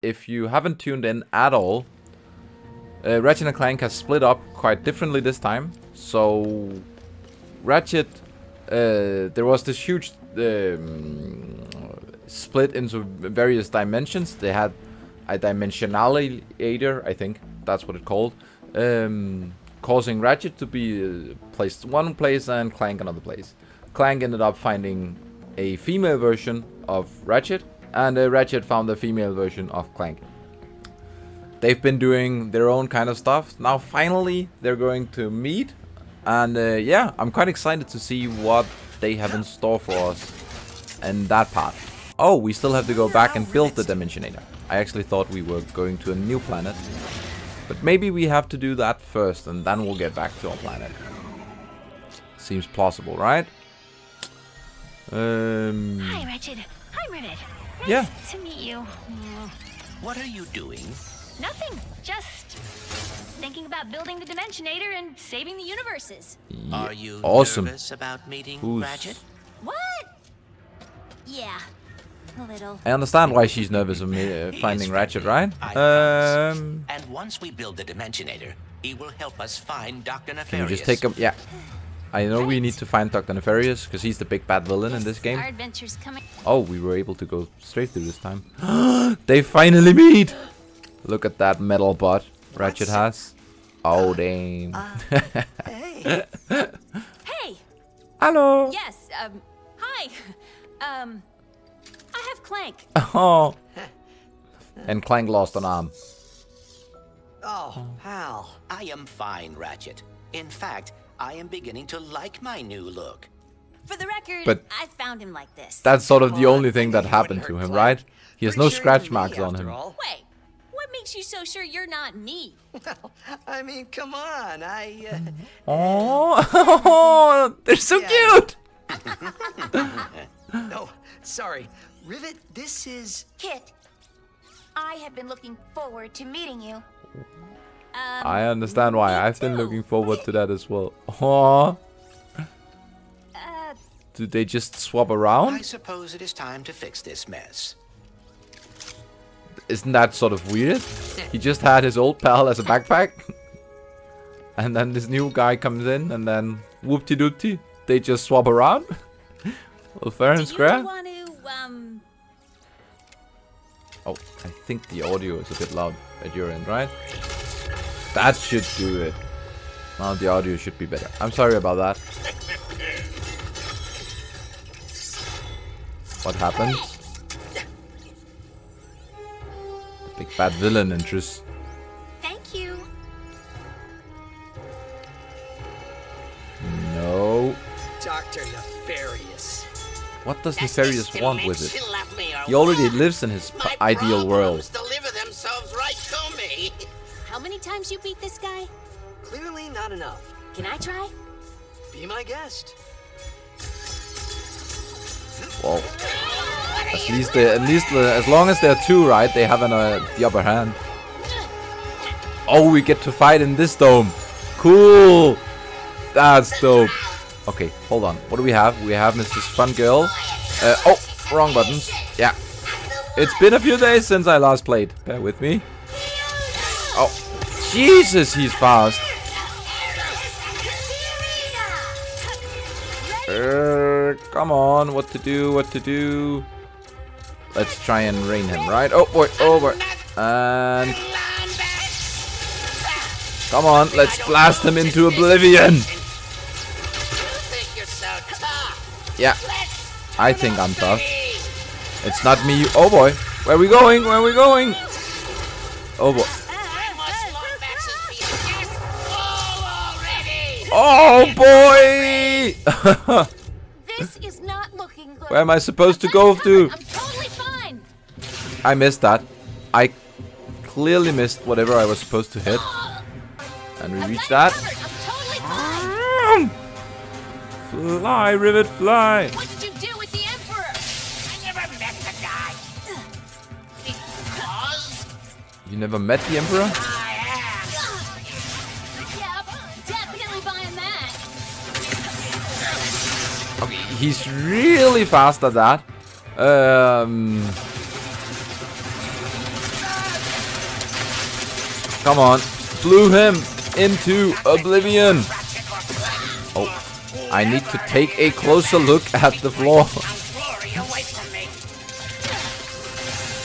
if you haven't tuned in at all, Ratchet and Clank has split up quite differently this time. So Ratchet, there was this huge split into various dimensions. They had a dimensionalator, I think that's what it's called, causing Ratchet to be placed one place and Clank another place. Clank ended up finding a female version of Ratchet, and Ratchet found a female version of Clank. They've been doing their own kind of stuff. Now finally they're going to meet, and yeah, I'm quite excited to see what they have in store for us in that part. Oh, we still have to go back and build the Dimensionator. I actually thought we were going to a new planet, but maybe we have to do that first and then we'll get back to our planet. Seems plausible, right? Hi, Ratchet. Hi, Rivet. Nice to meet you. What are you doing? Nothing. Just thinking about building the Dimensionator and saving the universes. Yeah, Are you awesome. nervous about meeting Ratchet? What? Yeah, a little. I understand why she's nervous of me finding Ratchet, right? And once we build the Dimensionator, he will help us find Dr. Nefarious. Can we just take him? Yeah. I know we need to find Dr. Nefarious, because he's the big bad villain in this game. Our adventure's coming. Oh, we were able to go straight through this time. They finally meet! Look at that metal butt Ratchet has. Oh, damn. Hey. Hey! Hello! Yes, hi. I have Clank. Oh. And Clank lost an arm. Oh, pal. I am fine, Ratchet. In fact, I am beginning to like my new look. For the record, But I found him like this. that's sort of the only thing that happened to him, right? He has no scratch marks on him. Wait, what makes you so sure you're not me? Well, I mean, come on. Oh, they're so cute! No, sorry. Rivet, this is... Kit, I have been looking forward to meeting you. I understand why. I've been looking forward to that as well. Aww. Do they just swap I around? suppose it is time to fix this mess. Isn't that sort of weird? He just had his old pal as a backpack. And then this new guy comes in and then whoop-de-doop-de. They just swap around. Well, fair and square. Want to, Oh, I think the audio is a bit loud at your end, right? That should do it. Now the audio should be better. I'm sorry about that. What happened? The big bad villain enters. Thank you. No. Dr. Nefarious. What does Nefarious want with it? He already lives in his ideal world. Deliver themselves right to me. How many times you beat this guy? Clearly not enough. Can I try? Be my guest. Well, at least as long as there are two, right? They have the upper hand. Oh, we get to fight in this dome. Cool. That's dope. Okay, hold on. What do we have? We have Mrs. Fun Girl. Oh, wrong buttons. Yeah. It's been a few days since I last played. Bear with me. Oh, Jesus, he's fast. Come on, what to do? Let's try and rein him, right? Oh boy, over. And come on, let's blast him into oblivion. Yeah, I think I'm tough. It's not me. Oh boy, where are we going? Oh boy. Oh boy! This is not looking good. Where am I supposed to go to? I'm totally fine. I missed that. I clearly missed whatever I was supposed to hit. And we reached that. I'm totally fine. Fly, Rivet, fly! What did you do with the Emperor? I never met the guy. Because You never met the Emperor? I am. Yep, definitely buying that. Okay, he's really fast at that. Come on. Flew him into oblivion. Oh, I need to take a closer look at the floor.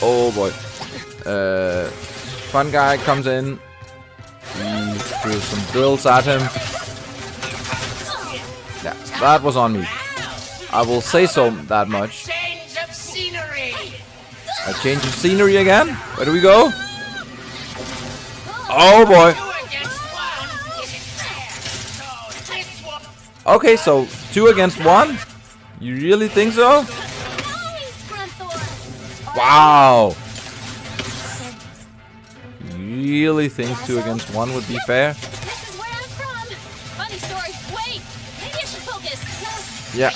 Oh boy. Fun guy comes in. He threw some drills at him. Yeah, that was on me. I will say so that much. Change of scenery. A change of scenery again? Where do we go? Oh boy. 2 against 1 isn't fair. So this one. Okay, so 2 against 1? You really think so? Wow. You really think 2 against 1 would be fair? This is where I'm from. Funny story. Wait, maybe I should focus. Yeah.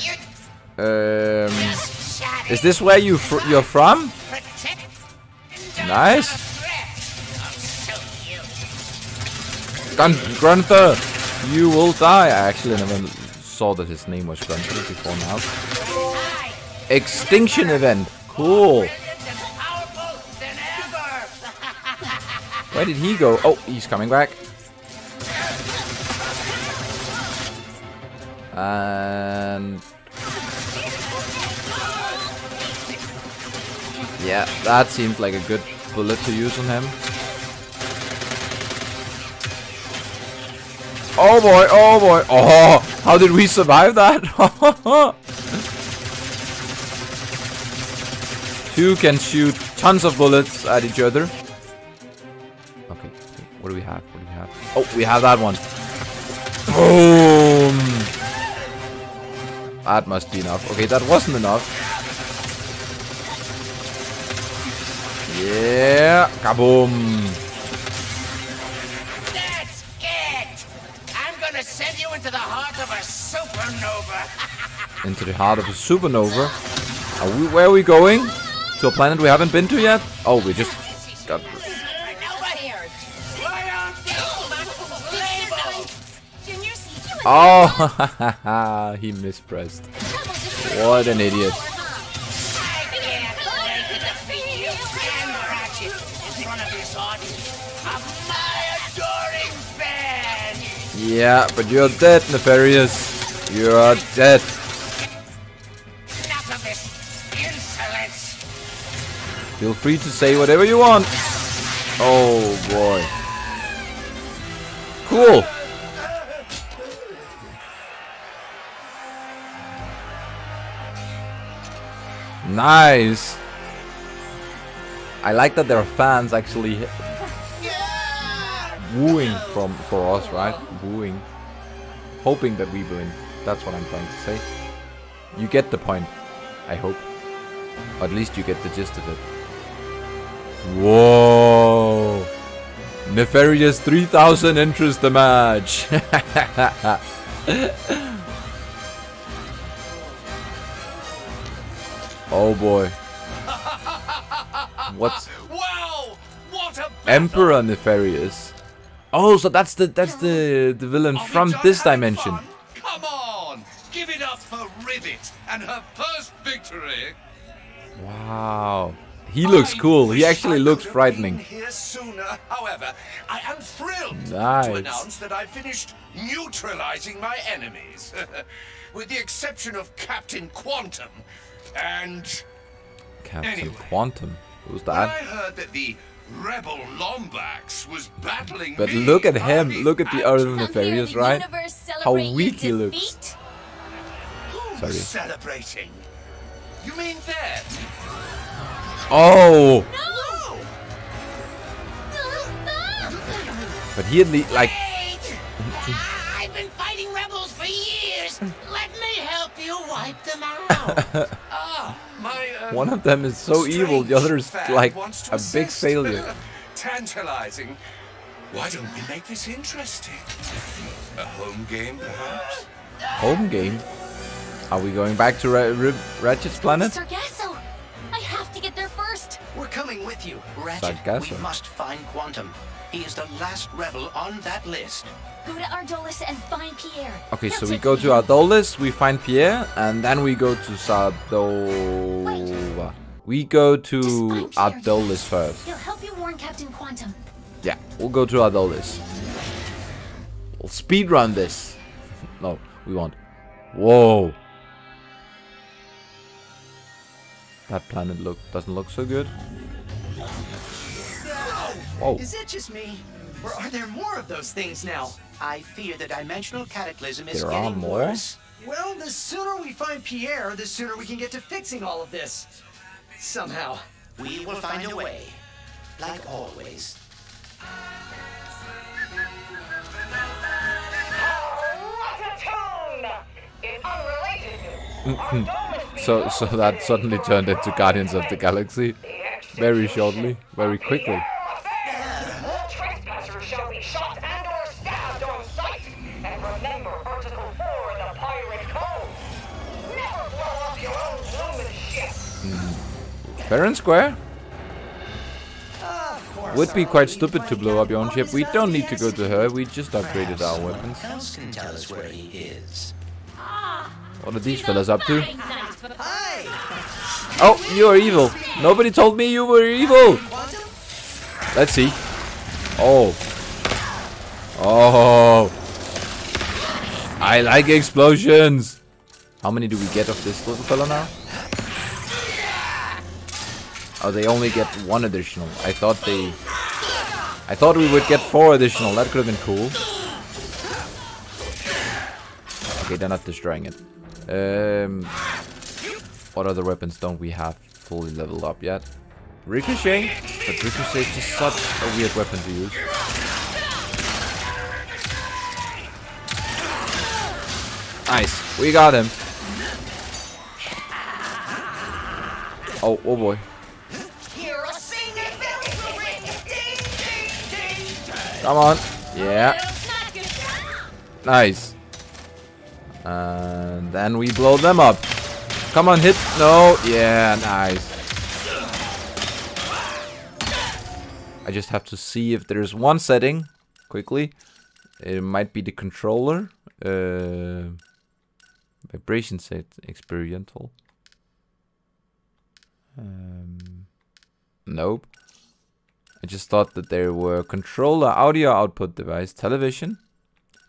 Is this where you're from? Nice. Grunther, you will die. I actually never saw that his name was Grunther before now. Extinction event. Cool. Where did he go? Oh, he's coming back. And yeah, that seemed like a good bullet to use on him. Oh boy, oh boy. Oh, how did we survive that? 2 can shoot tons of bullets at each other. Okay, what do we have? What do we have? Oh, we have that one. Boom! That must be enough. Okay, that wasn't enough. Yeah, kaboom! That's it. I'm gonna send you into the heart of a supernova. Into the heart of a supernova. Where are we going? To a planet we haven't been to yet? Oh, we just got. Oh, he mispressed. What an idiot. Yeah, but you're dead, Nefarious. You're dead. Enough of this insolence. Feel free to say whatever you want. Oh boy. Cool. Nice. I like that there are fans actually wooing for us, right? Wooing. Hoping that we win. That's what I'm trying to say. You get the point, I hope. Or at least you get the gist of it. Whoa! Nefarious 3000 enters the match. Oh boy. What's Wow! What a Emperor Nefarious? Oh, so that's the villain from this dimension. Come on! Give it up for Rivet and her first victory! Wow. He looks cool. He actually looks frightening. Here sooner. However, I am thrilled Nice. to announce that I finished neutralizing my enemies. With the exception of Captain Quantum and... Captain Anyway. Quantum. Who's When I that? heard that the Rebel Lombax was battling But me, look at him. I Look at the had other to- Nefarious, right? How weak he looks. Sorry. Celebrating. You mean them? Oh! But he at least, like... I've been fighting rebels for years. Let me help you wipe them out. One of them is so evil, the other is Fan like wants to a big assist. failure. Tantalizing. Why don't we make this interesting? A home game, perhaps? Home game? Are we going back to Ratchet's planet? Sargasso! I have to get there first. We're coming with you. Ratchet, Sargasso. we must find Quantum. He is the last rebel on that list. Go to Ardolis and find Pierre. Okay, so He'll we take go me to in. Ardolis, we find Pierre, and then we go to Sardova. We go to Just find Pierre. Ardolis first. He'll help you warn Captain Quantum. Yeah, we'll go through all this. We'll speed run this. No, we won't. Whoa. That planet doesn't look so good. Whoa. Is it just me? Or are there more of those things now? I fear the dimensional cataclysm is There are getting more? worse. Well, the sooner we find Pierre, the sooner we can get to fixing all of this. Somehow. We will find a way. Like always. So that suddenly turned into Guardians of the Galaxy. Very shortly, very quickly. All trespassers shall be shot and or stabbed on sight. And remember Article 4 in the Pirate Code. Never blow up your own lumen ship. Fair and square. Would be quite stupid to blow up your own ship. We don't need to go to her. We just upgraded our weapons. Else can tell us where he is. What are these fellas up to? Hi! Oh, you are evil. Nobody told me you were evil. Let's see. Oh. Oh. I like explosions. How many do we get of this little fella now? Oh, they only get 1 additional. I thought we would get 4 additional. That could have been cool. Okay, they're not destroying it. What other weapons don't we have fully leveled up yet? Ricochet? But Ricochet is just such a weird weapon to use. Nice. We got him. Oh boy. Come on. Yeah. Nice. And then we blow them up. Come on, hit. No. Yeah, nice. I just have to see if there's one setting. Quickly. It might be the controller. Vibration set. Experimental. Nope. I just thought that there were controller, audio output device, television,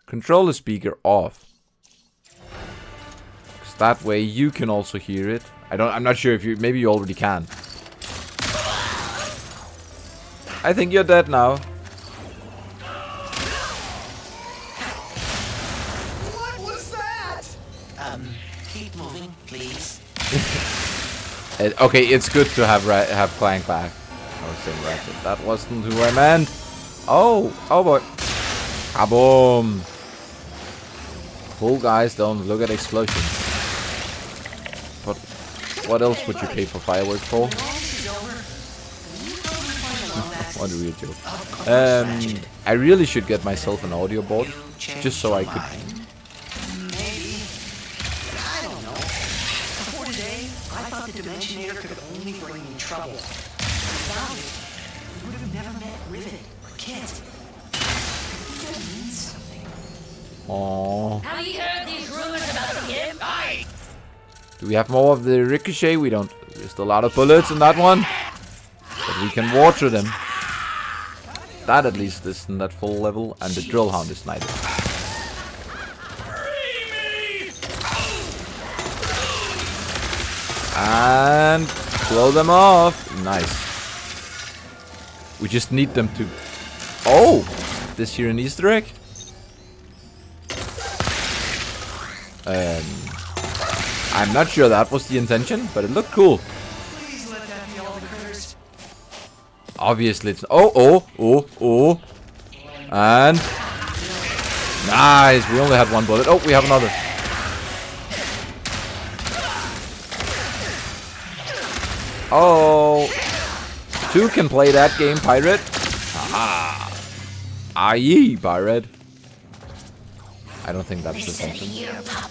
controller speaker off. Because that way you can also hear it. I'm not sure if you, maybe you already can. I think you're dead now. What was that? Keep moving, please. Okay, it's good to have Clank back. I was saying Ratchet. That wasn't who I meant. Oh boy. Kaboom. Cool guys don't look at explosions. But what else would you pay for fireworks for? What a weird joke. I really should get myself an audio board. Just so I could... The Dimensionator could only bring me trouble. Without it, we would have never met Rivet or Kit. That means something. Aww. Have you heard these rumors about him? Do we have more of the Ricochet? We don't. There's a lot of bullets in that one. But we can water them. That at least isn't at full level. And the Drill Hound is knighted. And blow them off. Nice. We just need them to... Oh! This here an Easter egg? I'm not sure that was the intention, but it looked cool. Please let that be all the critters. Obviously it's... Oh! And... Nice! We only had 1 bullet. Oh, we have another. Oh, 2 can play that game, pirate. Aha. Aye, pirate. I don't think that's the Listen sentence. here, pup.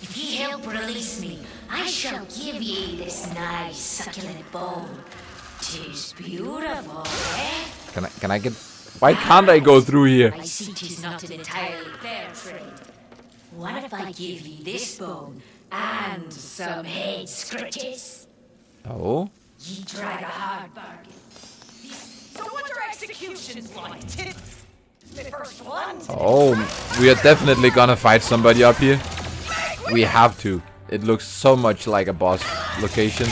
If ye help release me, I shall give ye this nice succulent bone. 'Tis beautiful, eh? Can I get... Why can't I go through here? I see 'tis not an entirely fair trade. What if I give ye this bone and some head scratches? Oh? Ye drive a hard bargain. So what's our execution solutions like it. The first one. Oh, we are definitely gonna fight somebody up here. We have to. It looks so much like a boss location.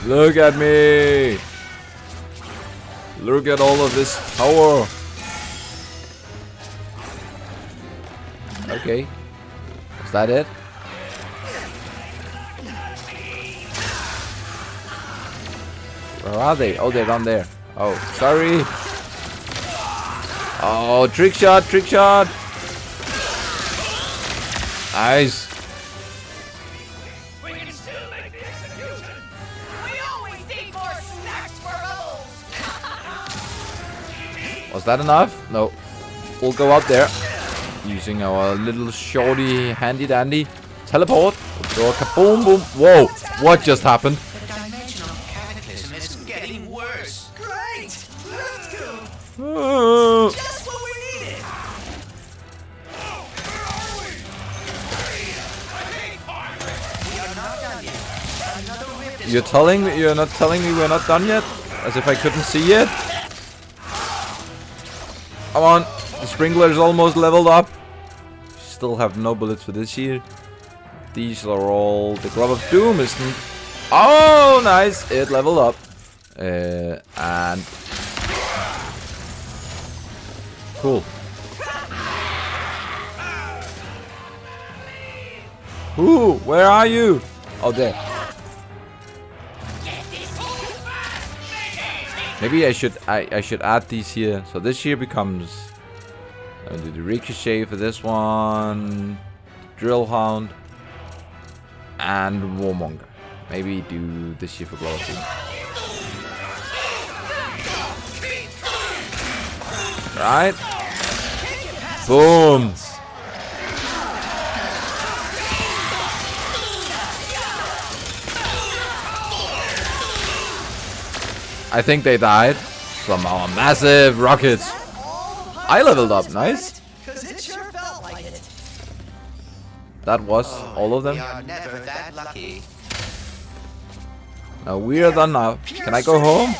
Look at me! Look at all of this power! Okay. Is that it? Where are they? Oh, they're down there. Oh, sorry. Oh, trick shot, trick shot! Nice. We can still make the execution. We always need more snacks for rebels. Was that enough? No. We'll go out there. Using our little shorty handy dandy teleport. Go kaboom boom. Whoa! What just happened? The dimensional cataclysm is getting worse. Great! Let's go! Uh, Just what we needed! We are not done yet. Another rift is you're not telling me we're not done yet? As if I couldn't see it? Come on. The sprinkler is almost leveled up. Still have no bullets for this here. These are all... The Glove of Doom isn't... Oh, nice. It leveled up. And... Cool. Ooh, where are you? Oh, there. Maybe I should add these here. So this here becomes... I'll do the Ricochet for this one. Drill Hound. And Warmonger. Maybe do this here for Glove of Doom. Right. Boom. I think they died from our massive rockets. I leveled up, nice. Cause it sure felt like it. That was all of them. We are never that lucky. Now we are done now. Can I go home?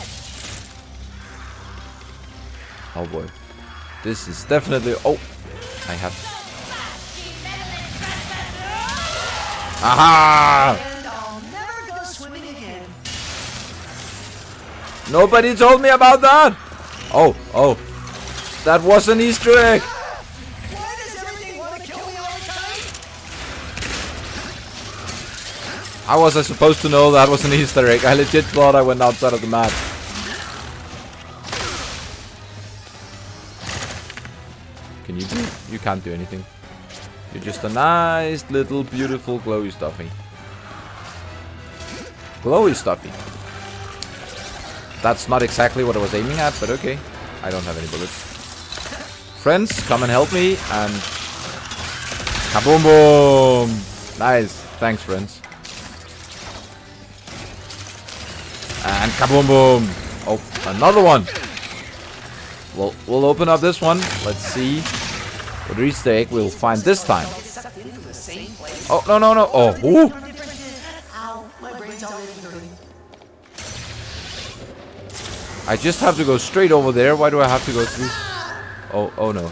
Oh boy. This is definitely... Oh! I have... Aha! And I'll never go swimming again. Nobody told me about that! Oh, oh. That was an Easter egg! Why does everything want to kill me all the time? How was I supposed to know that was an Easter egg? I legit thought I went outside of the map. Can you do? You can't do anything. You're just a nice little beautiful glowy stuffy. Glowy stuffy. That's not exactly what I was aiming at, but okay. I don't have any bullets. Friends, come and help me and... Kaboom boom! Nice. Thanks, friends. And kaboom boom! Oh, another one! We'll open up this one. Let's see what Easter egg we'll find this time. Oh, no, no, no. Oh, ooh! Ow, my brain's already hurting. I just have to go straight over there. Why do I have to go through? Oh, oh no.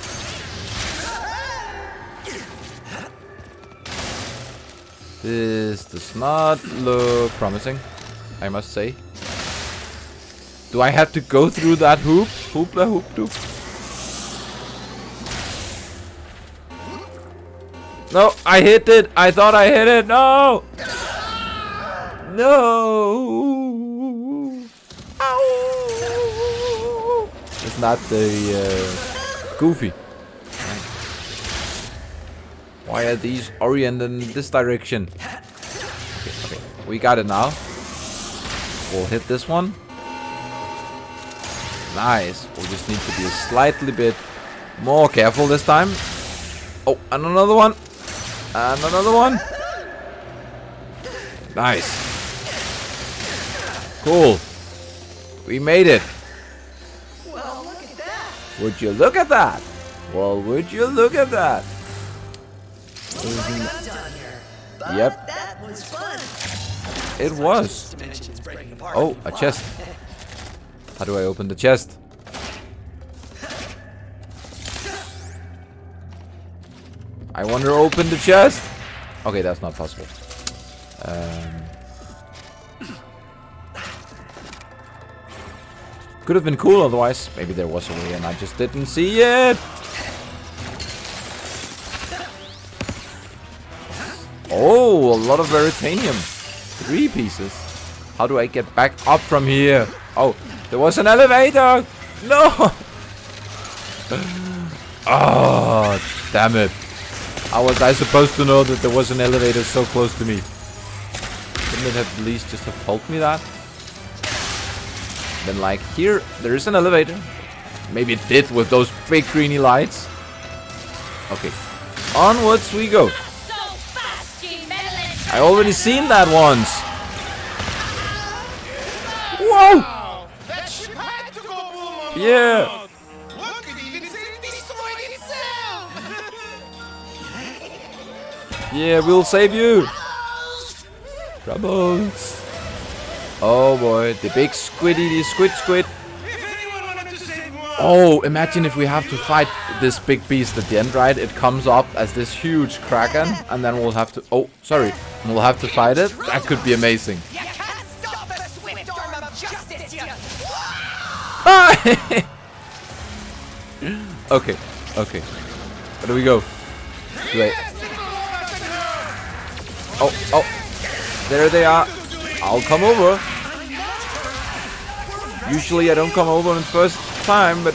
This does not look promising, I must say. Do I have to go through that hoop? Hoopla hoop doop. No, I hit it. I thought I hit it. No. No. Ow. It's not the Goofy. Why are these oriented in this direction? Okay, okay. We got it now. We'll hit this one. Nice. We'll just need to be a slightly bit more careful this time. Oh, and another one. And another one. Nice. Cool. We made it. Well, look at that. Would you look at that? Well, would you look at that? Looks like I'm done here. But Yep. that was fun. It was. Dimensions breaking apart. Oh, a chest. How do I open the chest? I want to open the chest. Okay, that's not possible. Could have been cool otherwise. Maybe there was a way and I just didn't see it. Oh, a lot of veritanium. 3 pieces. How do I get back up from here? Oh, there was an elevator. No. Oh, damn it. How was I supposed to know that there was an elevator so close to me? Couldn't it have at least just have told me that? Then like, here, there is an elevator. Maybe it did with those big greeny lights. Okay, onwards we go. I already seen that once. Whoa! Yeah. Yeah, we'll save you. Troubles. Oh boy, the big squiddy, the squid. Oh, imagine if we have to fight this big beast at the end, right? It comes up as this huge kraken, and then we'll have to... Oh, sorry. We'll have to fight it. That could be amazing. Okay, okay. Where do we go? Wait. Oh, there they are. I'll come over. Usually I don't come over on the first time, but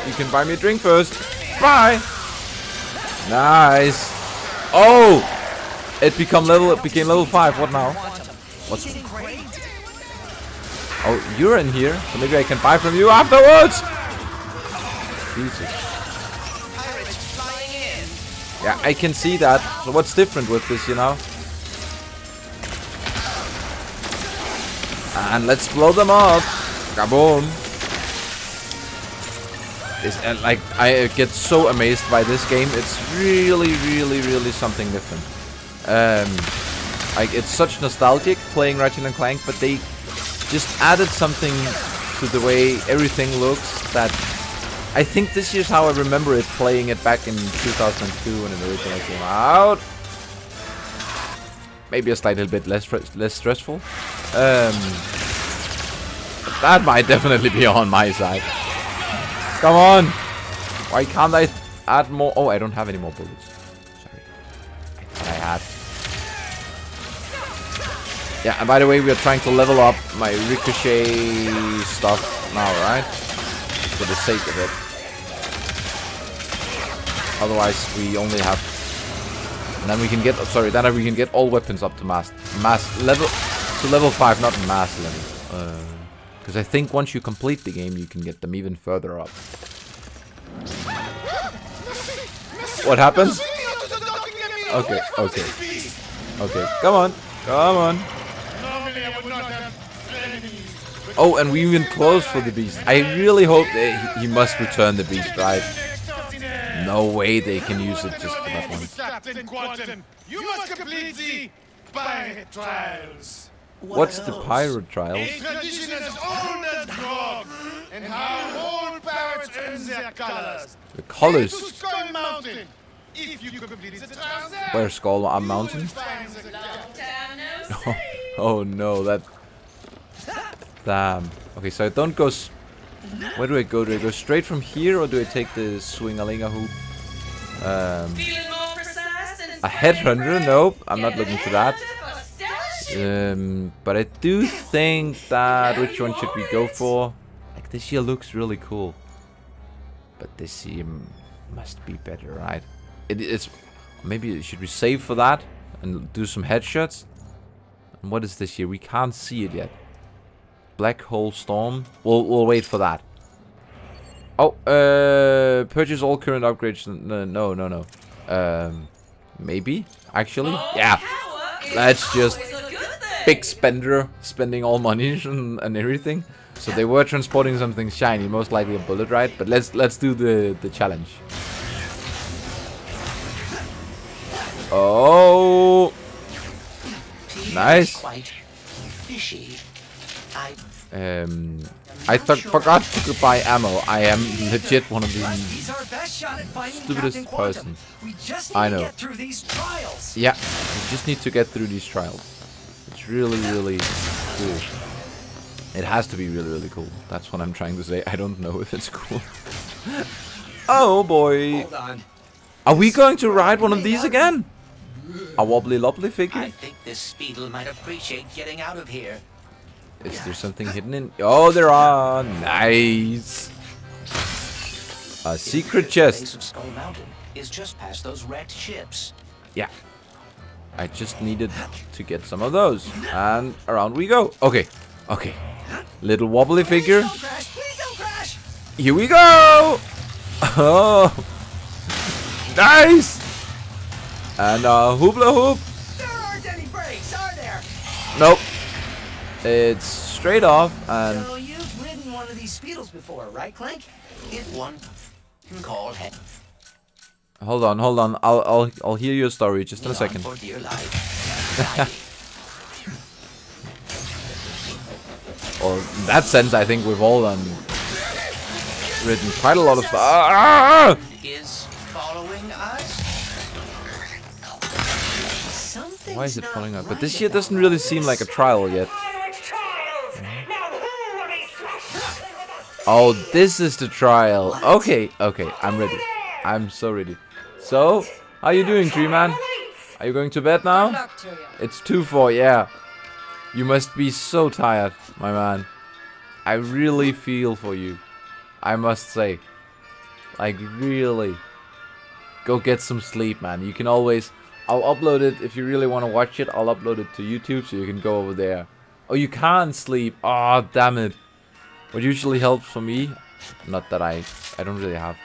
you can buy me a drink first. Bye. Nice. Oh, it became level 5. What now? What's? Oh, you're in here, so maybe I can buy from you afterwards. Jesus. Yeah, I can see that. So what's different with this, you know? And let's blow them up. Kaboom. Like, I get so amazed by this game. It's really something different. Like, it's such nostalgic playing Ratchet and Clank, but they just added something to the way everything looks that I think this is how I remember it, playing it back in 2002 when it originally came out. Maybe a slightly bit less stressful. That might definitely be on my side. Come on! Why can't I add more? Oh, I don't have any more bullets. Sorry. I thought I had. Yeah, and by the way, we are trying to level up my ricochet stuff now, right? For the sake of it. Otherwise, we only have... And then we can get... Sorry, then we can get all weapons up to mass level... To level 5, not mass level. Because I think once you complete the game, you can get them even further up. What happens? Okay, okay. Okay, come on. Come on. Oh, and we even close for the beast. I really hope he must return the beast, right? No way they can use it just for that one. Captain Quantum, you must complete the pirate trials. What's the pirate trials? A tradition as old as grog, and how old pirates earn their colors. The colors? To Skull Mountain. If you complete the trials there, where's Skull Mountain? Oh no, that... Damn. Okay, so I don't go... Where do I go? Do I go straight from here, or do I take the swing-a-ling-a hoop? A headhunter? Nope, I'm not looking for that. But I do think that... Which one should we go for? Like, this here looks really cool. But this here must be better, right? It's... Maybe should we save for that? And do some headshots? And what is this here? We can't see it yet. Black Hole Storm. We'll wait for that. Oh, purchase all current upgrades. No. Maybe? Actually? Yeah. Let's just... Big spender. Spending all money and everything. So they were transporting something shiny. Most likely a bullet, right? But let's do the challenge. Oh! Nice. Quite fishy. forgot to buy ammo. I am legit one of the He's our best shot at finding stupidest Captain Quantum. persons. We just I need to know. get through these trials. Yeah, you just need to get through these trials. It's really, really cool. It has to be really, really cool. That's what I'm trying to say. I don't know if it's cool. Oh boy. Hold on. Are we going to ride one of these again? A wobbly lobbly I figure? think this Speedle might appreciate getting out of here. Is there something hidden in? Oh, there are. Nice. A secret The base chest. of Skull Mountain is just past those wrecked ships. Yeah. I just needed to get some of those. And around we go. Okay. Okay. Little wobbly figure. Don't crash. Please don't crash. Here we go. Oh. Nice. And hoopla hoop. There aren't any brakes, are there? Nope. It's straight off and So you've ridden one of these Speedles before, right, Clank? If one can call head hold on. I'll hear your story just in a second. for dear life. Or in that sense, I think we've all ridden quite a lot of stuff. Ah! Is following us? Something's Why is it not falling out? But right this here about doesn't really seem this. like a trial yet. Pirate trials! Now who will be swept up with a Oh, this is the trial. Okay, okay, I'm ready. I'm so ready. So, how you doing, Tree Man? Are you going to bed now? It's 2-4, yeah. You must be so tired, my man. I really feel for you. I must say. Like, really. Go get some sleep, man. You can always... I'll upload it, if you really want to watch it, I'll upload it to YouTube so you can go over there. Oh, you can't sleep. Oh, damn it. What usually helps for me... Not that I don't really have...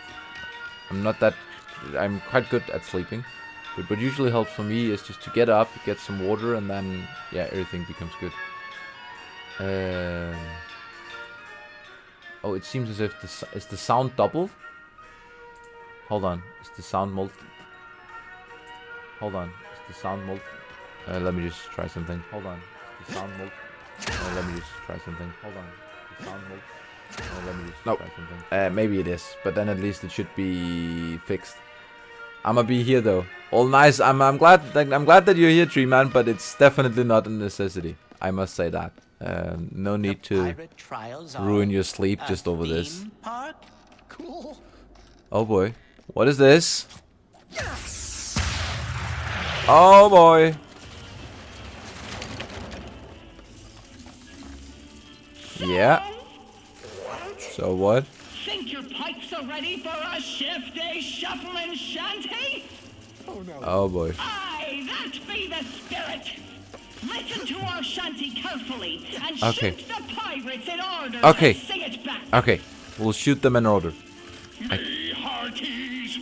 I'm quite good at sleeping. But what usually helps for me is just to get up, get some water, and then, yeah, everything becomes good. Oh, it seems as if is the sound doubled? Hold on, is the sound Hold on, is the sound let me just try something. Hold on, is the sound let me just try something. Hold on, is the sound let me just try something. Maybe it is, but then at least it should be fixed. I'ma be here though. All nice. I'm glad that you're here, Tree Man, but it's definitely not a necessity. I must say that. No need to Pirate trials are ruin your sleep a just over this. theme park? Cool. Oh boy. What is this? Oh boy. Yeah. So what? Think your pipes are ready for a shift-day shuffling shanty? Oh boy. Aye, that be the spirit. Listen to our shanty carefully and Okay. shoot the pirates in order Okay. to sing it back. Okay. We'll shoot them in order. Me hearties,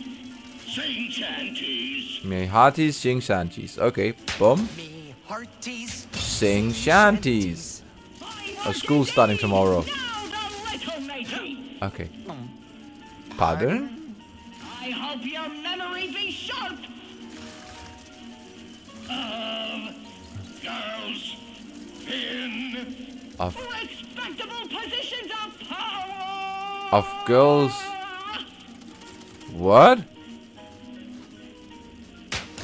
sing shanties. Me hearties sing shanties. Okay. Boom. Me hearties. Sing shanties. Oh, school's starting tomorrow. Now the little matey. Okay. Pardon? I hope your memory be sharp. Of girls in Of respectable positions of power. of girls. What?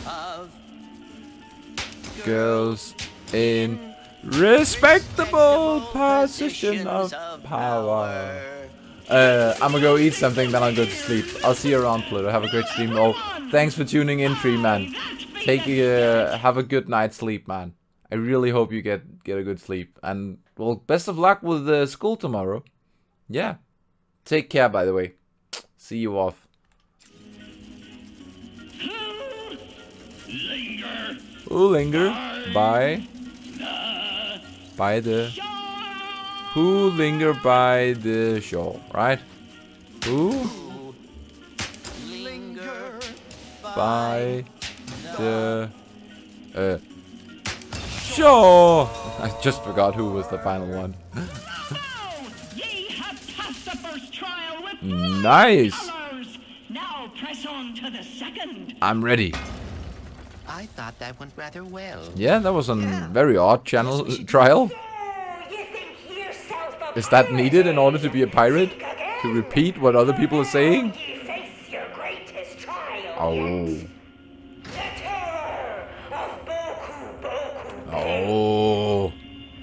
Of Girls in respectable position of power. I'm gonna go eat something, then I'll go to sleep. I'll see you around, Pluto. Have a great stream. Oh, thanks for tuning in, Tree Man. Have a good night's sleep, man. I really hope you get a good sleep. And, well, best of luck with school tomorrow. Yeah. Take care, by the way. See you off. Linger. Who linger by the... Who linger by the shore, right? Who linger by the shore. I just forgot who was the final one. Ye have passed the first trial with Nice. colors. Now press on to the second. I'm ready. I thought that went rather well. Yeah, that was a very odd channel trial. You think yourself Is that needed in order to be a pirate? To repeat what other people are saying? Ye face your greatest trial. Oh. The terror of Boku Boku. Oh.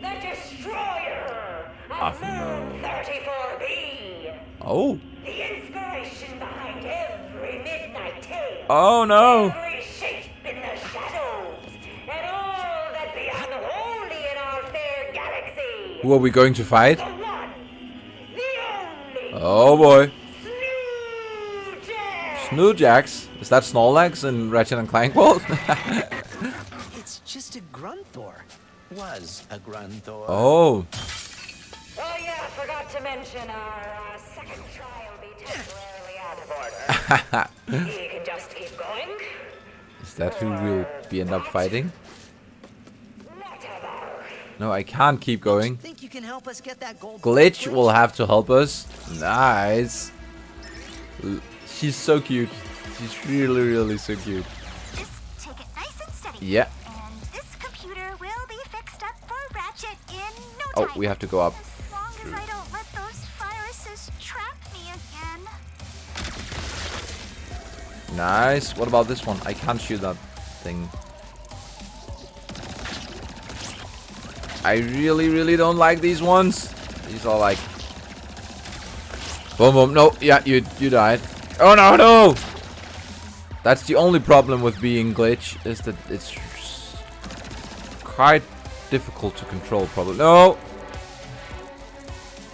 The destroyer Of of no. Moon 34B. Oh. The inspiration behind every midnight tale. Oh no. Every shape in the shadows. And all that be unholy in our fair galaxy. Who are we going to fight? The one, the only. Oh boy. Snoojack. Snoojax? Is that Snorlax in Ratchet and Clank world? It's just a Grunthor. Was a Grunthor. Oh. Oh yeah, I forgot to mention our second trial be temporarily out of order. You can just keep going. Is that who we'll end up fighting? Whatever. No, I can't keep going. Think you can help us get that gold? Glitch will have to help us. Nice. She's so cute. She's really, really so cute. Just take it nice and steady. Yeah. And this computer will be fixed up for Ratchet in no Oh, time. we have to go up. As long as I don't let those viruses trap me again. Nice. What about this one? I can't shoot that thing. I really, really don't like these ones. These are like... Boom, boom. No, yeah, you died. Oh, no, no! That's the only problem with being Glitch, is that it's quite difficult to control, probably. No!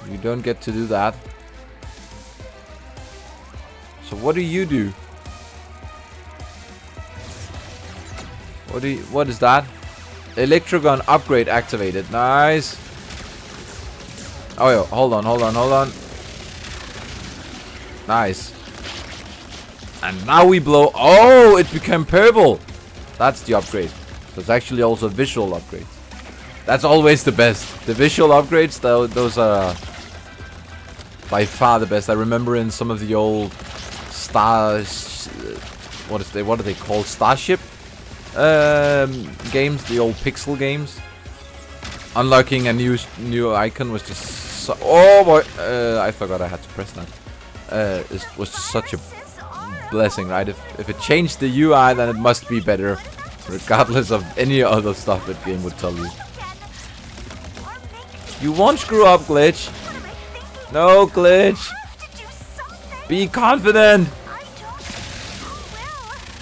You don't get to do that. So what do you do? What is that? Electrogun upgrade activated. Nice. Oh yeah, hold on. Nice. And now we blow. Oh, it became purple. That's the upgrade. So it's actually also visual upgrades. That's always the best. The visual upgrades, though, those are by far the best. I remember in some of the old stars, what are they called? Starship games, the old pixel games. Unlocking a new icon was just so, oh boy, I forgot I had to press that. It was such a blessing, right? If it changed the UI, then it must be better, regardless of any other stuff that game would tell you. You won't screw up, Glitch. No, Glitch. Be confident.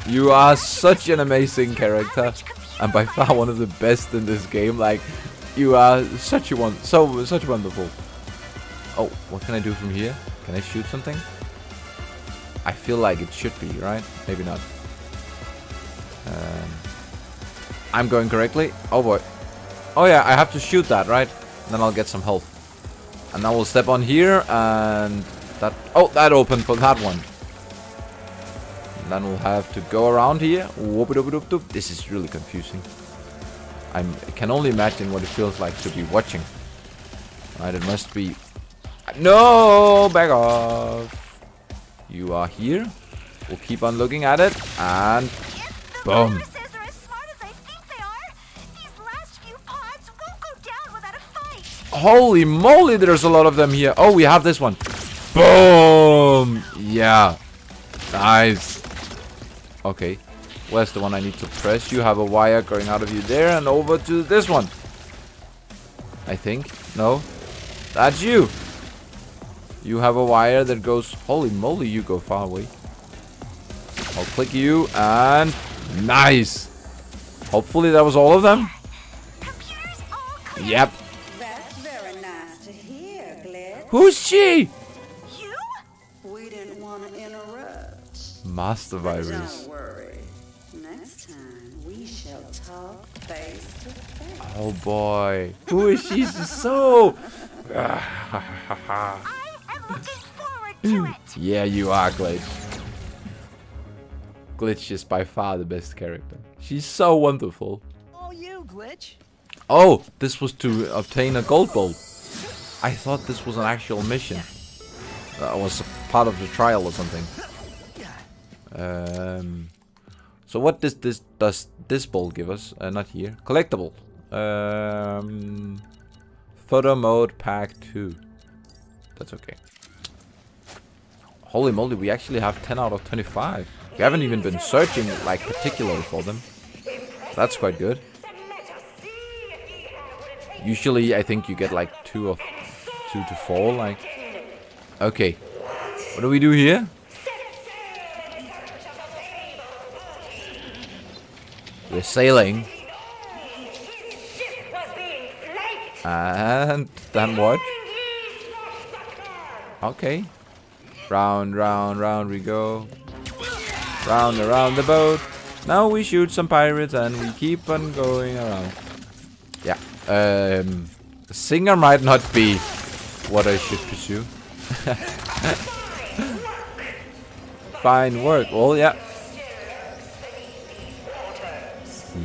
You are such an amazing character, and by far one of the best in this game. Like, you are such wonderful. Oh, what can I do from here? Can I shoot something? I feel like it should be, right? Maybe not. I'm going correctly. Oh boy. Oh yeah, I have to shoot that, right? Then I'll get some health. And now we'll step on here, and that... Oh, that opened for that one. And then we'll have to go around here. Whoop-a-doop-a-doop-doop. This is really confusing. I can only imagine what it feels like to be watching. Right, it must be... No! Back off! You are here. We'll keep on looking at it, and... Boom! Holy moly, there's a lot of them here. Oh, we have this one. Boom! Yeah. Nice. Okay. Where's the one I need to press? You have a wire going out of you there and over to this one. I think. No. That's you. You have a wire that goes... Holy moly, you go far away. I'll click you and... Nice. Hopefully that was all of them. Yep. Who's she? You? We didn't want to interrupt. Master Virus. Don't worry. Next time we shall talk face to face. Oh boy. Who is she? She's so... I am looking forward to it. Yeah, you are, Glitch. Glitch is by far the best character. She's so wonderful. Oh, you, Glitch. Oh, this was to obtain a gold bowl. I thought this was an actual mission. That was a part of the trial or something. So what does this bowl give us? Not here. Collectible. Photo mode pack 2. That's okay. Holy moly, we actually have 10 out of 25. We haven't even been searching, like, particularly for them. That's quite good. Usually, I think you get, like, 2 to 4, like... Okay. What do we do here? We're sailing. And then what? Okay. Round, round, round we go. Round around the boat. Now we shoot some pirates and we keep on going around. Yeah. The singer might not be what I should pursue. Fine work. Well, yeah.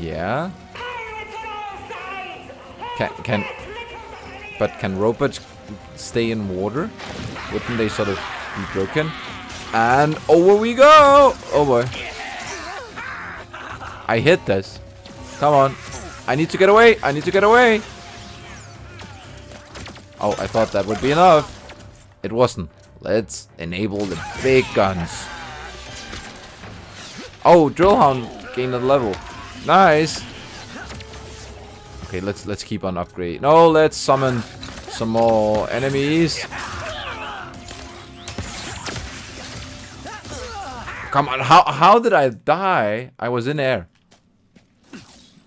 Yeah. Can robots stay in water? Wouldn't they sort of be broken? And over we go! Oh boy. I hit this. Come on. I need to get away. I need to get away. Oh, I thought that would be enough. It wasn't. Let's enable the big guns. Oh, Drillhound gained a level. Nice. Okay, let's keep on upgrading. No, let's summon some more enemies. Come on, how did I die? I was in air.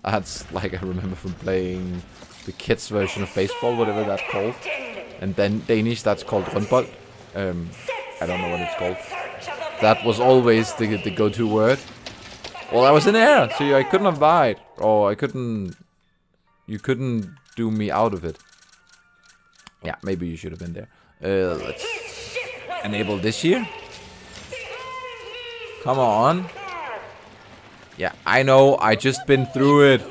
That's like I remember from playing the kids version of baseball, whatever that's called. And then Danish, that's called rundbold. I don't know what it's called. That was always the go-to word. Well, I was in air, so I couldn't have died. Or I couldn't... You couldn't do me out of it. Yeah, maybe you should have been there. Let's enable this here. Come on. Yeah, I know. I just been through it.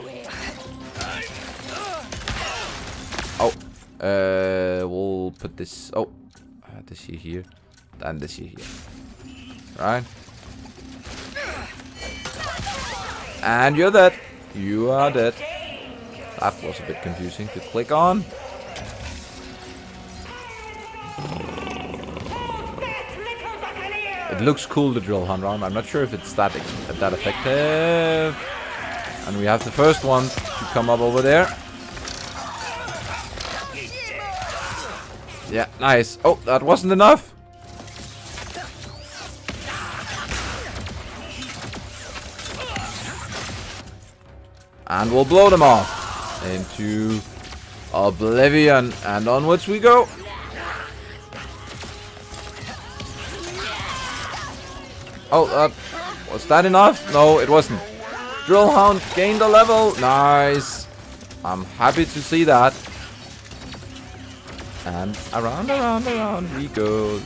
Oh. We'll put this... Oh. This here. And this here. Right. And you're dead. You are dead. That was a bit confusing to click on. It looks cool, the drill hunt round. I'm not sure if it's that effective. And we have the first one to come up over there. Yeah, nice. Oh, that wasn't enough. And we'll blow them off into oblivion. And onwards we go. Oh, was that enough? No, it wasn't. Drillhound gained a level. Nice. I'm happy to see that. And around, around, around we go.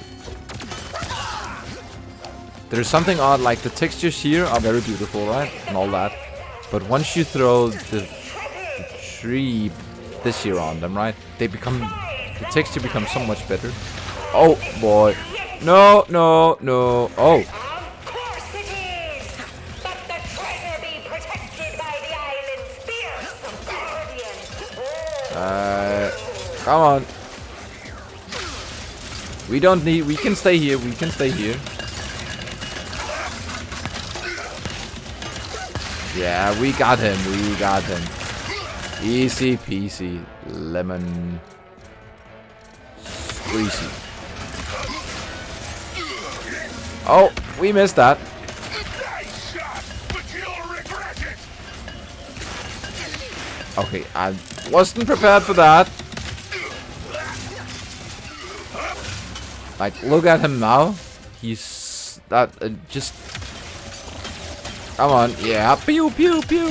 There's something odd, like the textures here are very beautiful, right? And all that. But once you throw the tree this year on them, right? They become... The texture becomes so much better. Oh, boy. No, no, no. Oh. Come on. We don't need... We can stay here. We can stay here. Yeah, we got him. We got him. Easy peasy. Lemon. Squeezy. Oh, we missed that. Okay, I wasn't prepared for that. Like, look at him now. He's... That... just... Come on, yeah, pew, pew, pew.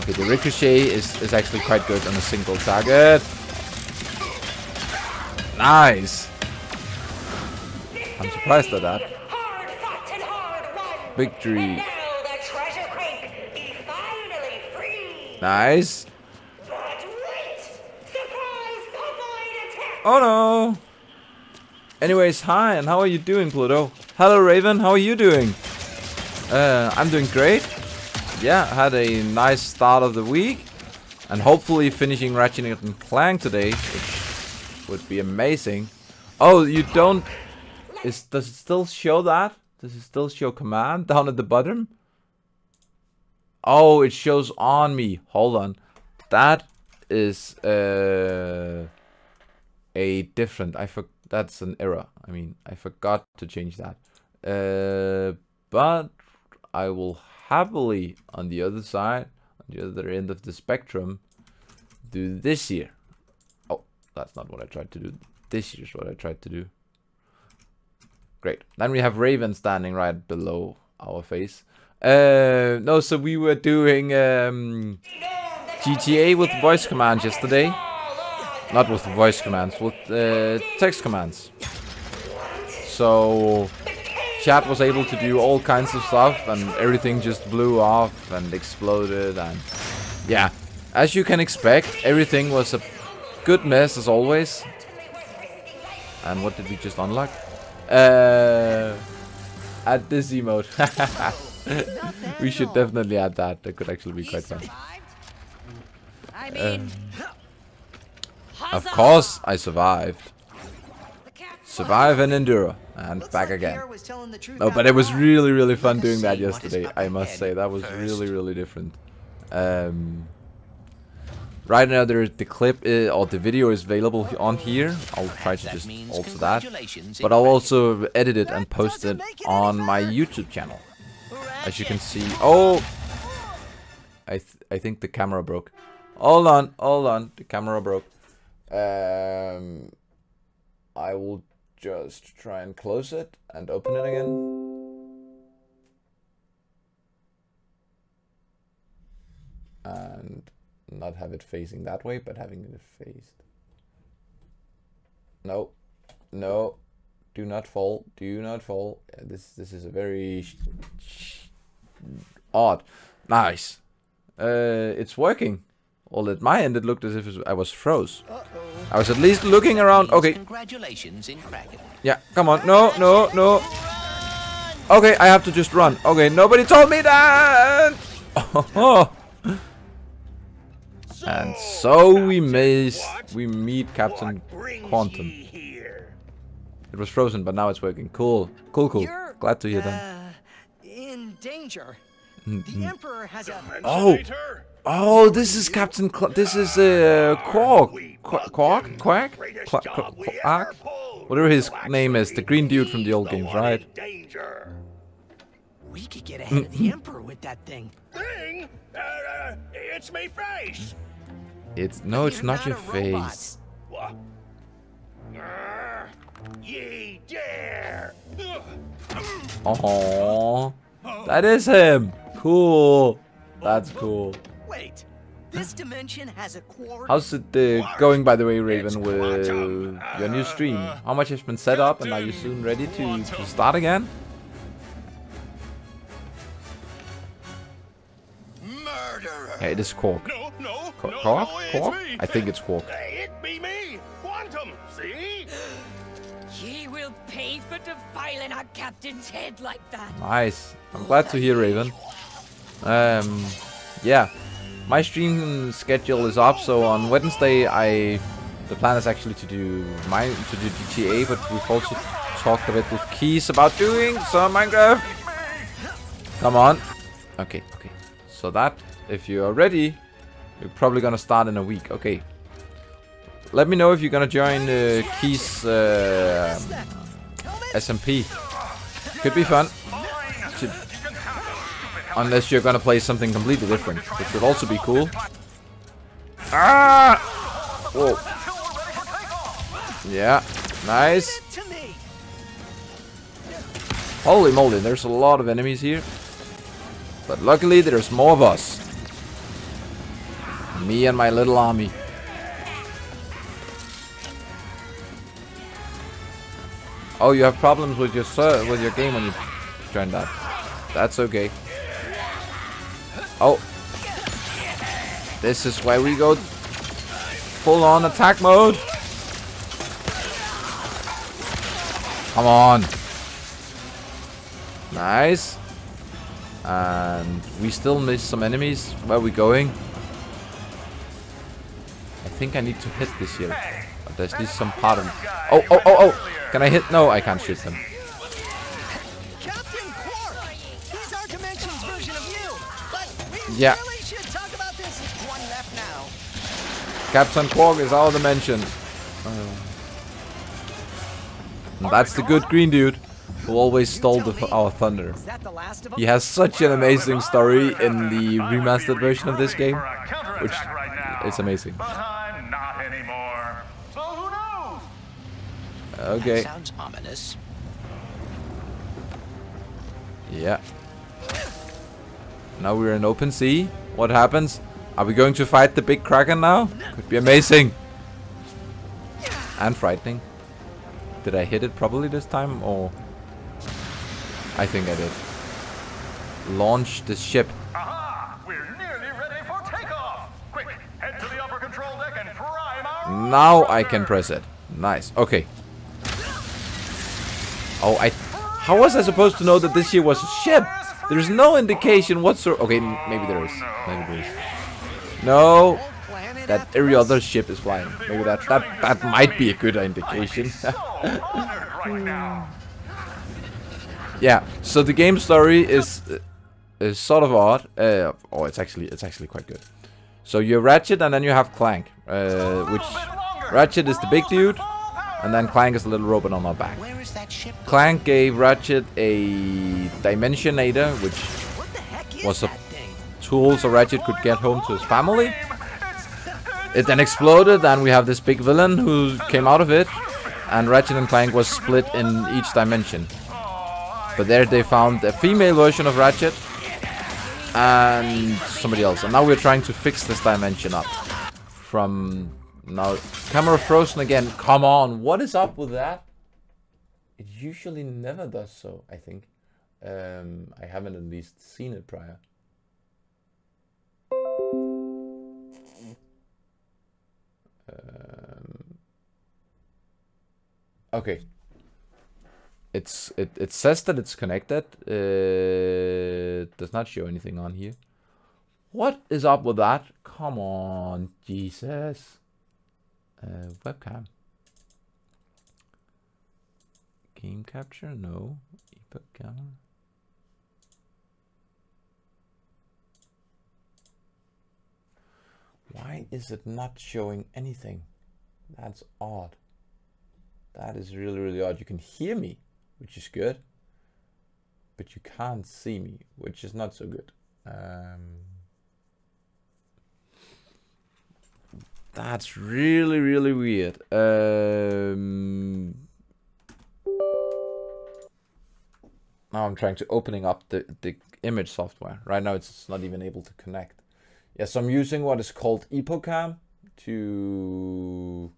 Okay, the ricochet is actually quite good on a single target. Nice. I'm surprised at that. Victory. Nice. Oh no. Anyways, hi, and how are you doing, Pluto? Hello, Raven, how are you doing? I'm doing great. Yeah, I had a nice start of the week. And hopefully finishing Ratchet and Clank today. Which would be amazing. Oh, you don't... does it still show that? Does it still show command down at the bottom? Oh, it shows on me. Hold on. That is a different... that's an error. I mean, I forgot to change that. But I will happily, on the other side, on the other end of the spectrum, do this here. Oh, that's not what I tried to do. This here's what I tried to do. Great. Then we have Raven standing right below our face. No, so we were doing GTA with voice commands yesterday. Not with voice commands, with text commands. So chat was able to do all kinds of stuff, and everything just blew off and exploded, and yeah, as you can expect, everything was a good mess as always. And what did we just unlock? Add this emote. We should definitely add that. That could actually be quite fun. Of course I survived. Survive and endure. And back again. No, but it was really, really fun doing that yesterday. I must say, that was really, really different. Right now, the clip or the video is available on here. I'll try to just alter that, but I'll also edit it and post it on my YouTube channel. As you can see, oh, I think the camera broke. Hold on, the camera broke. I will just try and close it and open it again. And not have it facing that way, but having it faced. No, no, do not fall, do not fall. This is a very odd. Nice. It's working. Well, at my end, it looked as if I was froze. I was at least looking around. Okay. Congratulations in cracking. Yeah, come on. No, no, no. Okay, I have to just run. Okay, nobody told me that. Oh. And so we meet Captain Quantum. It was frozen, but now it's working. Cool, cool, cool. Glad to hear that. In danger. The Emperor has a... Oh, this is Captain. This is Quack, whatever his name is, the green dude from the old games, right? We could get ahead of the Emperor with that thing. Thing? It's me face. It's not your face. Ye dare! Oh, that is him. Cool. That's cool. Wait, this dimension has a quarter. How's it going, by the way, Raven, with your new stream? How much has been set up, and are you soon ready to start again? Yeah, it is Quark. Quark? I think it's Quark. It be me, Quantum. See? He will pay for defiling our captain's head like that. Nice. I'm glad to hear, Raven. Yeah, my stream schedule is up. So on Wednesday, the plan is actually to do GTA, but we've also talked a bit with Keys about doing some Minecraft. Come on. Okay. So that, if you are ready, you're probably gonna start in a week. Okay. Let me know if you're gonna join Keys SMP. Could be fun. Unless you're gonna play something completely different, which would also be cool. Ah! Whoa. Yeah, nice. Holy moly, there's a lot of enemies here. But luckily, there's more of us. Me and my little army. Oh, you have problems with your game when you join that. That's okay. Oh. This is why we go full on attack mode. Come on. Nice. And we still miss some enemies. Where are we going? I think I need to hit this here. There's at least some part of... Oh! Can I hit? No, I can't shoot them. Captain Quark! He's our dimension's version of you! But we really should talk about this. One left now. Captain Quark is our dimension. And that's the good green dude who always stole our thunder. He has such an amazing story in the remastered version of this game, which is amazing. Okay. That sounds ominous. Yeah. Now we're in open sea. What happens? Are we going to fight the big kraken now? Could be amazing. And frightening. Did I hit it properly this time, or... I think I did. Launch the ship. Aha! We're nearly ready for takeoff! Quick, head to the upper control deck and prime our... Now I can press it. Nice. Okay. Oh, how was I supposed to know that this here was a ship? There's no indication whatsoever. Okay, maybe there is. Maybe there is. No. That every other ship is flying. Maybe that might be a good indication. Yeah. So the game story is sort of odd. Oh, it's actually quite good. So you're Ratchet and then you have Clank, which Ratchet is the big dude, and then Clank is a little robot on our back. Clank gave Ratchet a Dimensionator, which was a tool so Ratchet could get home to his family. It then exploded, and we have this big villain who came out of it, and Ratchet and Clank was split in each dimension. But there they found a female version of Ratchet and somebody else, and now we're trying to fix this dimension up. From now, camera frozen again. Come on, what is up with that? It usually never does so, I think. I haven't at least seen it prior. Okay. It says that it's connected. It does not show anything on here. What is up with that? Come on, Jesus. Webcam. Game capture? No. Epoch camera. Why is it not showing anything? That's odd. That is really, really odd. You can hear me, which is good. But you can't see me, which is not so good. That's really, really weird. Now I'm trying to opening up the image software. Right now it's not even able to connect. Yeah, so I'm using what is called EpoCam to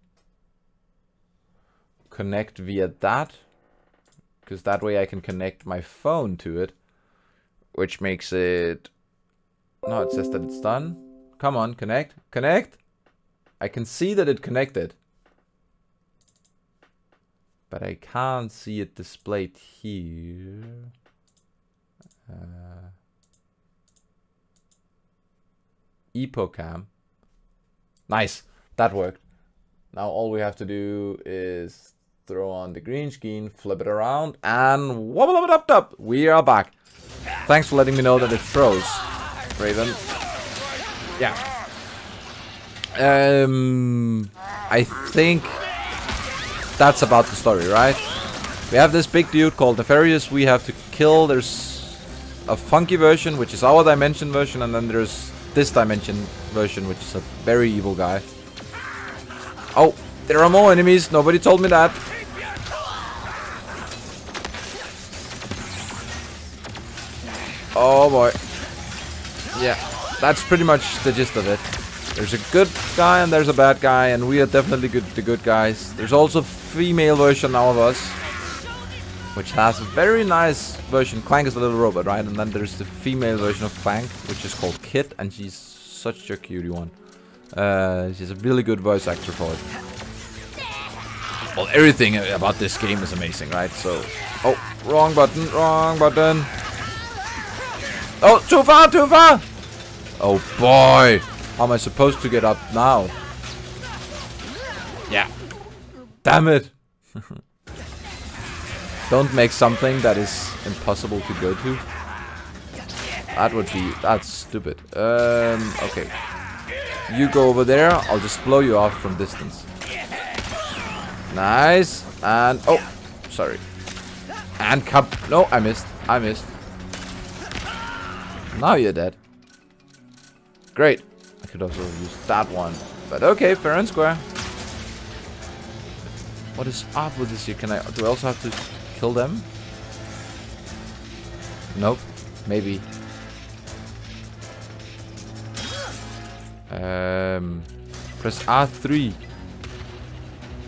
connect via that. Because that way I can connect my phone to it. Which makes it... No, it says that it's done. Come on, connect. Connect! I can see that it connected. But I can't see it displayed here. EpoCam. Nice. That worked. Now all we have to do is throw on the green screen, flip it around, and wobble it up. We are back. Thanks for letting me know that it froze, Raven. Yeah. I think that's about the story, right? We have this big dude called Nefarious we have to kill. There's a funky version, which is our dimension version, and then there's this dimension version, which is a very evil guy. Oh, there are more enemies. Nobody told me that. Oh boy. Yeah, that's pretty much the gist of it. There's a good guy and there's a bad guy, and we are definitely the good guys. There's also a female version now of us, which has a very nice version. Clank is a little robot, right? And then there's the female version of Clank, which is called Kit, and she's such a cutie one. She's a really good voice actor for it. Well, everything about this game is amazing, right? So, oh, wrong button, wrong button. Oh, too far, too far! Oh boy, how am I supposed to get up now? Yeah, Damn it! Don't make something that is impossible to go to. That's stupid. Okay. You go over there, I'll just blow you off from distance. Nice. And, oh, sorry. And no, I missed. Now you're dead. Great. I could also use that one. But okay, fair and square. What is up with this here? Do I also have to kill them? Nope. Maybe. Press R3.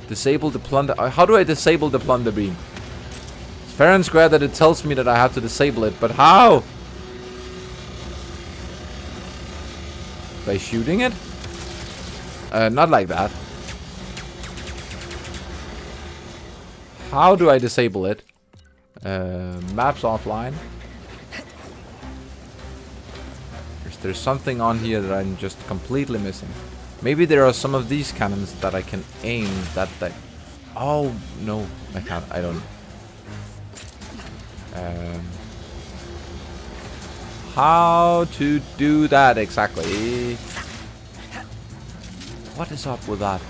Disable the plunder. How do I disable the plunder beam? It's fair and square that it tells me that I have to disable it, but how? By shooting it? Not like that. How do I disable it? Maps offline. There's something on here that I'm just completely missing. Maybe there are some of these cannons that I can aim that oh, no. I can't. I don't. How to do that exactly? What is up with that?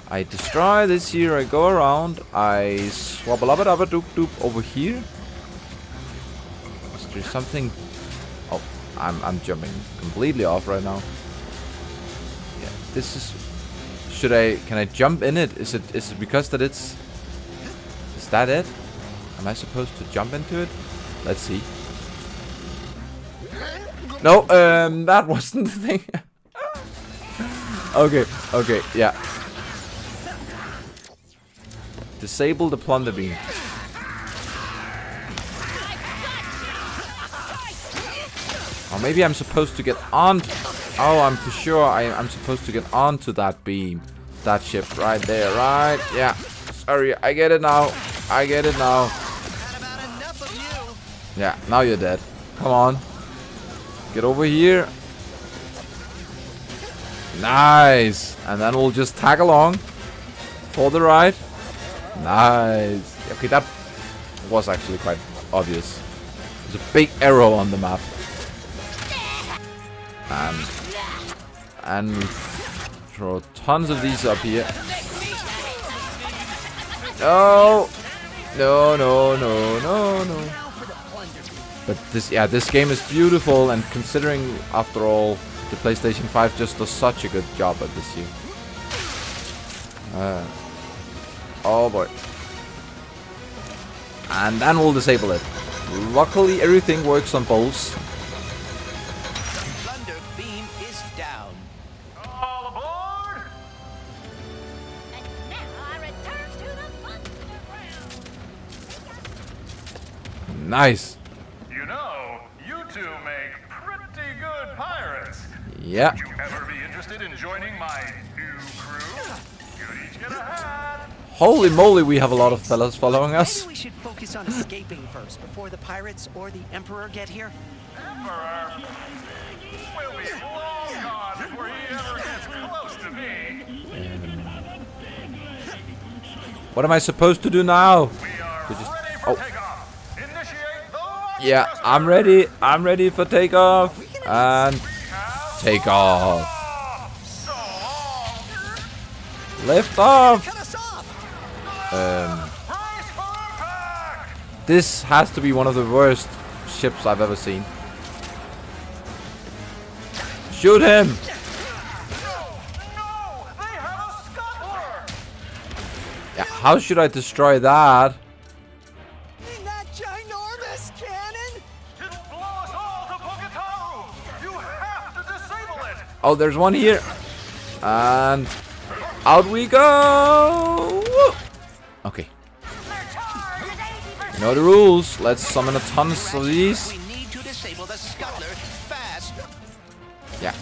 I destroy this here, I go around, I swabble up it up a doop doop over here. Is there something? Oh, I'm jumping completely off right now. Yeah, this is. Can I jump in it? Is it because that it's? Is that it? Am I supposed to jump into it? Let's see. No, that wasn't the thing. Okay, yeah. Disable the plunder beam. Or maybe I'm supposed to get on. Oh, I'm for sure I'm supposed to get onto that beam. That ship right there, right? Yeah. Sorry, I get it now. Yeah, now you're dead. Come on. Get over here. Nice. And then we'll just tag along for the ride. Nice. Okay, that was actually quite obvious. There's a big arrow on the map. And throw tons of these up here. No. No. But this game is beautiful, and considering after all the PlayStation 5 just does such a good job at this here. Oh boy. And then we'll disable it. Luckily everything works on both. Plunder beam is down. All aboard! And now I return to the underground. Nice. You know, you two make pretty good pirates. Yeah. Would you ever be interested in joining my new crew? You'd each get a hat. Holy moly, we have a lot of fellas following us. Maybe we should focus on escaping first before the pirates or the Emperor get here. Emperor? We'll be long gone before he ever gets close to me. What am I supposed to do now? We are ready for takeoff. Initiate the launch. Yeah, I'm ready. I'm ready for takeoff. And take off. Lift off. This has to be one of the worst ships I've ever seen. Shoot him! Yeah, how should I destroy that? That ginormous cannon! It'll blow us all to Poketaru! You have to disable it! Oh, there's one here. And out we go! Woo! Okay. You know the rules. Let's summon a tons of these. We need to disable the scuttler fast. Yeah.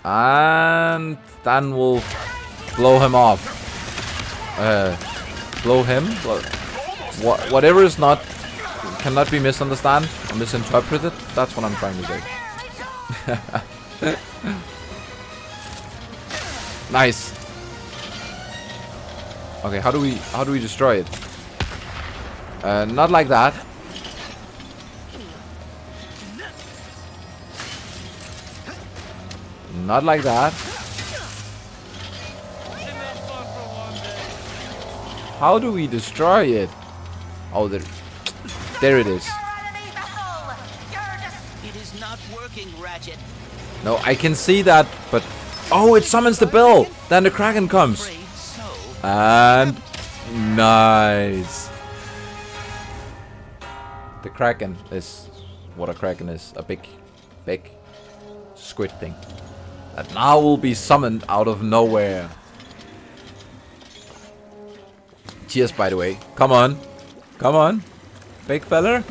And then we'll blow him off. Blow him. Whatever is cannot be misunderstood or misinterpreted. That's what I'm trying to say. Nice. Okay, how do we destroy it? Not like that. Not like that. How do we destroy it? Oh, there it is. It is not working, Ratchet. No, I can see that, but oh, it summons the bell. Then the Kraken comes. And nice. The Kraken is what a Kraken is. A big squid thing. That now will be summoned out of nowhere. Cheers, by the way. Come on. Come on. Big fella.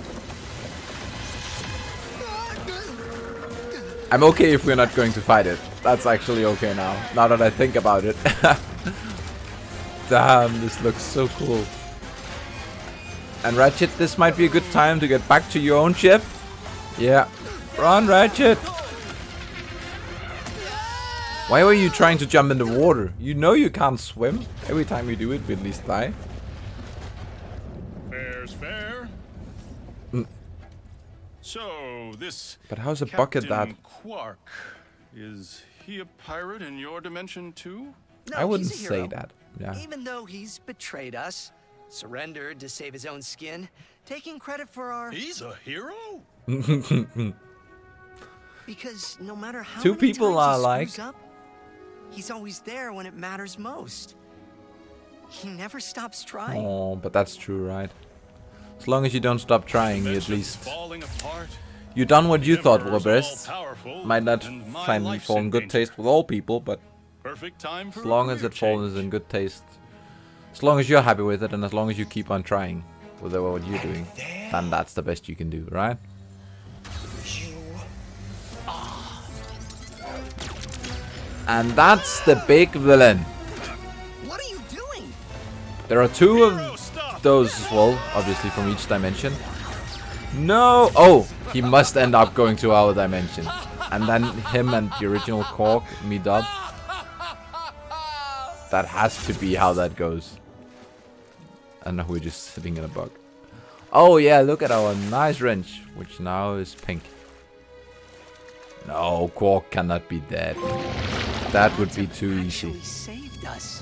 I'm okay if we're not going to fight it. That's actually okay now that I think about it. Damn, this looks so cool. And Ratchet, this might be a good time to get back to your own ship. Yeah. Run, Ratchet. Why were you trying to jump in the water? You know you can't swim. Every time you do it, we at least die. Fair's fair. So, this... But how's a bucket that? Quark, is he a pirate in your dimension too? No, I wouldn't he's a say hero. that. Yeah. Even though he's betrayed us, surrendered to save his own skin, taking credit for our... He's a hero? Because no matter how Two many people times are he like... screws up, he's always there when it matters most. He never stops trying. Oh, but that's true, right? As long as you don't stop trying, you at least... You done what you thought were best. Might not fall in good taste with all people, but as long as it falls in good taste, as long as you're happy with it, and as long as you keep on trying with what you're doing, then that's the best you can do, right? And that's the big villain. What are you doing? There are two of those as well, obviously from each dimension. No! Oh, he must end up going to our dimension. And then him and the original Quark meet up. That has to be how that goes. And now we're just sitting in a bug. Oh yeah, look at our nice wrench, which now is pink. No, Quark cannot be dead. That would be too easy. Saved us.